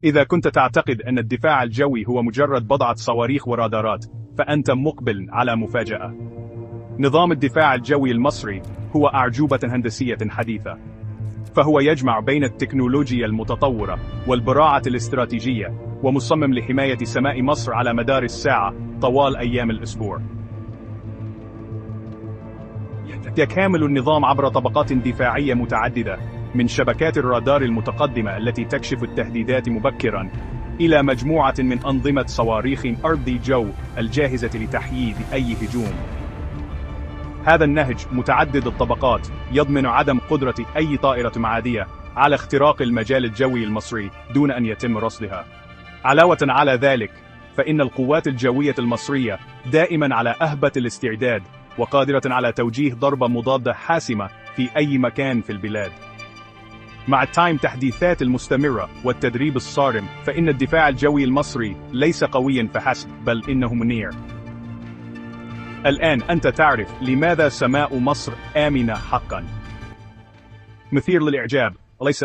إذا كنت تعتقد أن الدفاع الجوي هو مجرد بضعة صواريخ ورادارات، فأنت مقبل على مفاجأة. نظام الدفاع الجوي المصري هو أعجوبة هندسية حديثة، فهو يجمع بين التكنولوجيا المتطورة والبراعة الاستراتيجية، ومصمم لحماية سماء مصر على مدار الساعة طوال أيام الأسبوع. يكامل النظام عبر طبقات دفاعية متعددة، من شبكات الرادار المتقدمة التي تكشف التهديدات مبكراً، إلى مجموعة من أنظمة صواريخ أرضي جو الجاهزة لتحييد أي هجوم. هذا النهج متعدد الطبقات يضمن عدم قدرة أي طائرة معادية على اختراق المجال الجوي المصري دون أن يتم رصدها. علاوة على ذلك، فإن القوات الجوية المصرية دائماً على أهبة الاستعداد، وقادرة على توجيه ضربة مضادة حاسمة في أي مكان في البلاد. مع التحديثات المستمرة والتدريب الصارم، فإن الدفاع الجوي المصري ليس قوياً فحسب، بل إنه منير. الآن أنت تعرف لماذا سماء مصر آمنة حقاً. مثير للإعجاب، أليس؟